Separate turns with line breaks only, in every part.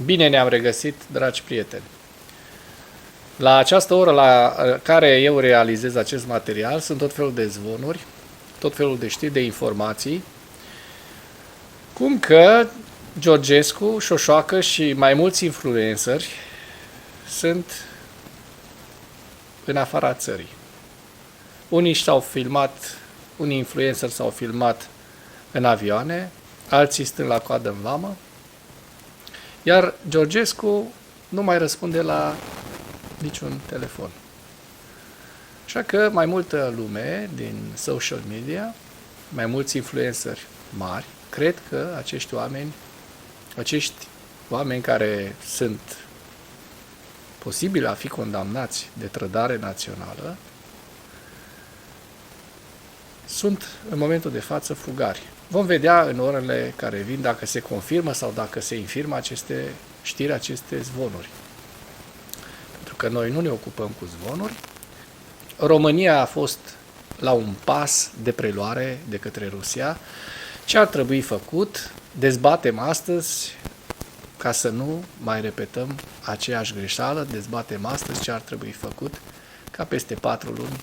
Bine ne-am regăsit, dragi prieteni! La această oră la care eu realizez acest material sunt tot felul de zvonuri, tot felul de știri, de informații, cum că Georgescu, Șoșoacă și mai mulți influenceri sunt în afara țării. Unii influenceri s-au filmat în avioane, alții stând la coadă în vamă, iar Georgescu nu mai răspunde la niciun telefon. Așa că mai multă lume din social media, mai mulți influenceri mari, cred că acești oameni care sunt posibili a fi condamnați de trădare națională, sunt în momentul de față fugari. Vom vedea în orele care vin dacă se confirmă sau dacă se infirmă aceste știri, aceste zvonuri. Pentru că noi nu ne ocupăm cu zvonuri. România a fost la un pas de preluare de către Rusia. Ce ar trebui făcut? Dezbatem astăzi, ca să nu mai repetăm aceeași greșeală, dezbatem astăzi ce ar trebui făcut ca peste 4 luni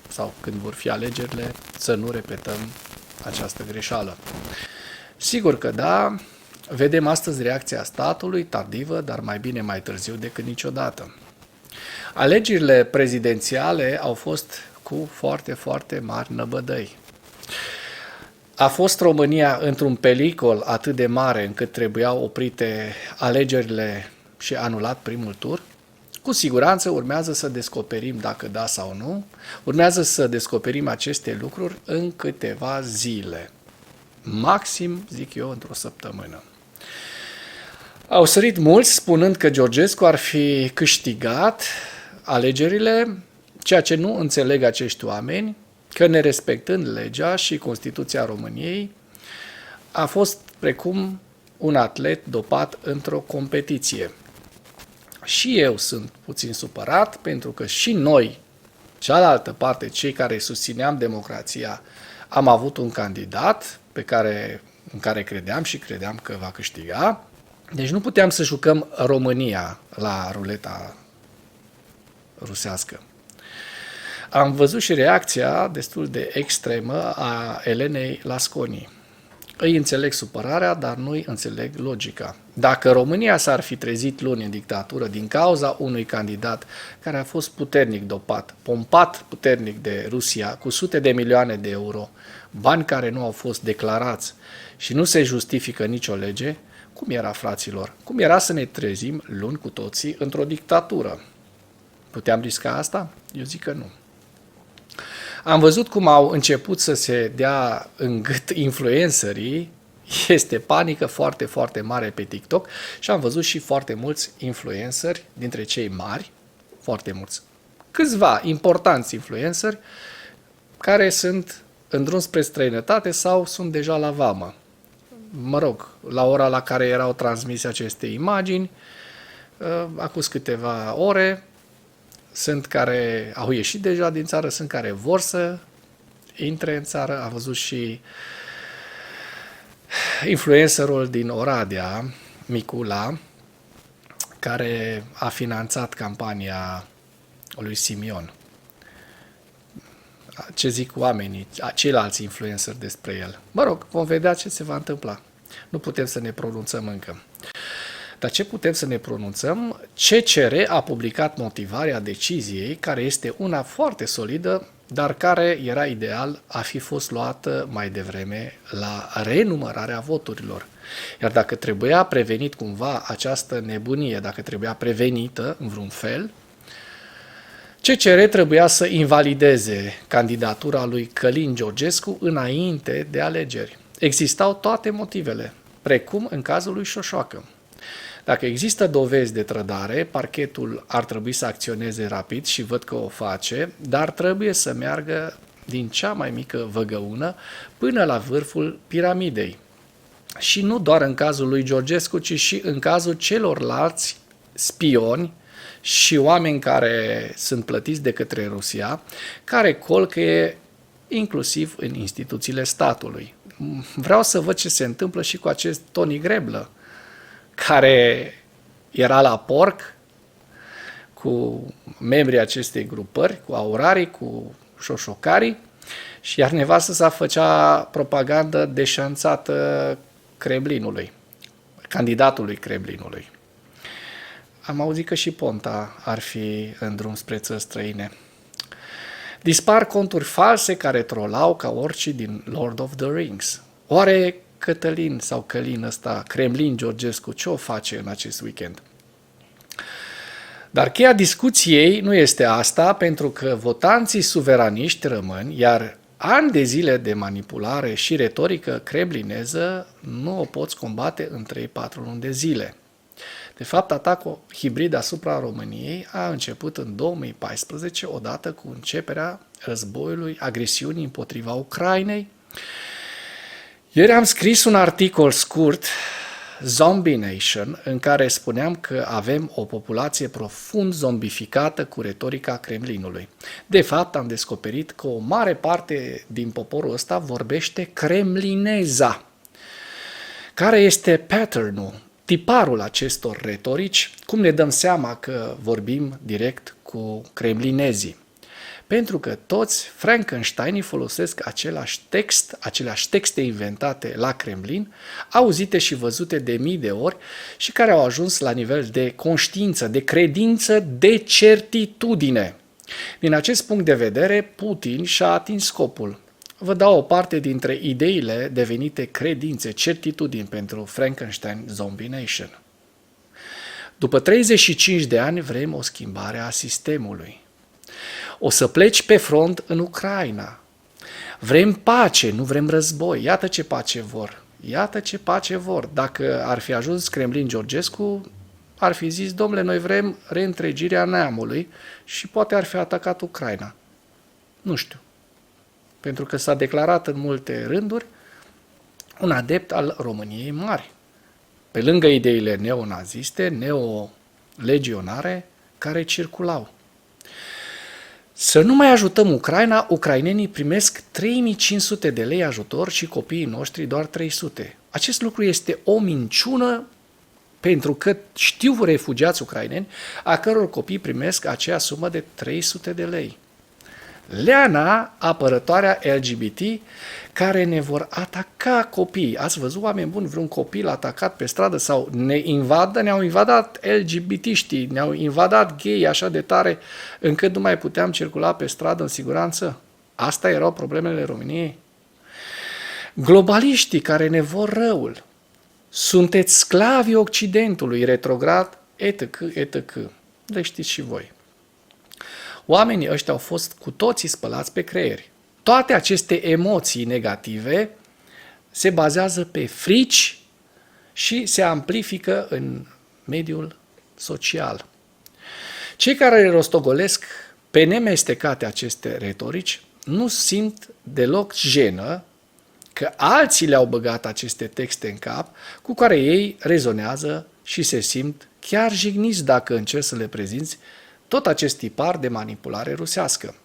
sau când vor fi alegerile să nu repetăm această greșeală. Sigur că da, vedem astăzi reacția statului, tardivă, dar mai bine mai târziu decât niciodată. Alegerile prezidențiale au fost cu foarte, foarte mari năbădăi. A fost România într-un pericol atât de mare încât trebuiau oprite alegerile și anulat primul tur? Cu siguranță urmează să descoperim dacă da sau nu, urmează să descoperim aceste lucruri în câteva zile. Maxim, zic eu, într-o săptămână. Au sărit mulți spunând că Georgescu ar fi câștigat alegerile, ceea ce nu înțeleg acești oameni, că nerespectând legea și Constituția României, a fost precum un atlet dopat într-o competiție. Și eu sunt puțin supărat, pentru că și noi, cealaltă parte, cei care susțineam democrația, am avut un candidat în care credeam și credeam că va câștiga. Deci nu puteam să jucăm România la ruleta rusească. Am văzut și reacția destul de extremă a Elenei Lasconi. Îi înțeleg supărarea, dar nu îi înțeleg logica. Dacă România s-ar fi trezit luni în dictatură din cauza unui candidat care a fost puternic dopat, pompat puternic de Rusia cu sute de milioane de euro, bani care nu au fost declarați și nu se justifică nicio lege, cum era, fraților? Cum era să ne trezim luni cu toții într-o dictatură? Puteam risca asta? Eu zic că nu. Am văzut cum au început să se dea în gât influencerii, este panică foarte, foarte mare pe TikTok și am văzut și foarte mulți influenceri, dintre cei mari, foarte mulți, câțiva importanți influenceri, care sunt în drum spre străinătate sau sunt deja la vamă. Mă rog, la ora la care erau transmise aceste imagini, acum câteva ore, sunt care au ieșit deja din țară, sunt care vor să intre în țară. Am văzut și influencerul din Oradea, Micula, care a finanțat campania lui Simion. Ce zic oamenii, ceilalți influenceri despre el? Mă rog, vom vedea ce se va întâmpla. Nu putem să ne pronunțăm încă. Dar ce putem să ne pronunțăm? CCR a publicat motivarea deciziei, care este una foarte solidă, dar care era ideal a fi fost luată mai devreme la renumărarea voturilor. Iar dacă trebuia prevenit cumva această nebunie, dacă trebuia prevenită în vreun fel, CCR trebuia să invalideze candidatura lui Călin Georgescu înainte de alegeri. Existau toate motivele, precum în cazul lui Șoșoacă. Dacă există dovezi de trădare, parchetul ar trebui să acționeze rapid și văd că o face, dar trebuie să meargă din cea mai mică văgăună până la vârful piramidei. Și nu doar în cazul lui Georgescu, ci și în cazul celorlalți spioni și oameni care sunt plătiți de către Rusia, care colcăie inclusiv în instituțiile statului. Vreau să văd ce se întâmplă și cu acest Tony Greblă, care era la porc cu membrii acestei grupări, cu aurarii, cu șoșocarii, și iar nevastă sa făcea propagandă deșanțată Kremlinului, candidatului Kremlinului. Am auzit că și Ponta ar fi în drum spre țări străine. Dispar conturi false care trolau ca orice din Lord of the Rings. Oare Cătălin sau Călin ăsta, Kremlin Georgescu, ce o face în acest weekend? Dar cheia discuției nu este asta, pentru că votanții suveraniști rămân, iar ani de zile de manipulare și retorică kremlineză nu o poți combate în 3-4 luni de zile. De fapt, atacul hibrid asupra României a început în 2014, odată cu începerea războiului, agresiunii împotriva Ucrainei. Ieri am scris un articol scurt, Zombie Nation, în care spuneam că avem o populație profund zombificată cu retorica Kremlinului. De fapt, am descoperit că o mare parte din poporul ăsta vorbește kremlineza. Care este pattern-ul, tiparul acestor retorici? Cum ne dăm seama că vorbim direct cu kremlinezii? Pentru că toți Frankensteinii folosesc aceleași texte inventate la Kremlin, auzite și văzute de mii de ori și care au ajuns la nivel de conștiință, de credință, de certitudine. Din acest punct de vedere, Putin și-a atins scopul. Vă dau o parte dintre ideile devenite credințe, certitudini pentru Frankenstein Zombie Nation. După 35 de ani vrem o schimbare a sistemului. O să pleci pe front în Ucraina. Vrem pace, nu vrem război. Iată ce pace vor. Iată ce pace vor. Dacă ar fi ajuns Kremlin Georgescu, ar fi zis, domnule, noi vrem reîntregirea neamului și poate ar fi atacat Ucraina. Nu știu. Pentru că s-a declarat în multe rânduri un adept al României mari. Pe lângă ideile neonaziste, neolegionare, care circulau. Să nu mai ajutăm Ucraina, ucrainenii primesc 3500 de lei ajutor și copiii noștri doar 300. Acest lucru este o minciună, pentru că știu refugiați ucraineni a căror copii primesc aceea sumă de 300 de lei. Leana, apărătoarea LGBT, care ne vor ataca copiii. Ați văzut, oameni buni, vreun copil atacat pe stradă sau ne-au invadat LGBT-știi, ne-au invadat gay așa de tare încât nu mai puteam circula pe stradă în siguranță? Asta erau problemele României? Globaliștii care ne vor răul. Sunteți sclavii Occidentului, retrograd, etc., etc. Le știți și voi. Oamenii ăștia au fost cu toții spălați pe creieri. Toate aceste emoții negative se bazează pe frici și se amplifică în mediul social. Cei care rostogolesc pe nemestecate aceste retorici nu simt deloc jenă că alții le-au băgat aceste texte în cap cu care ei rezonează și se simt chiar jigniți dacă încerci să le prezinți tot acest tipar de manipulare rusească.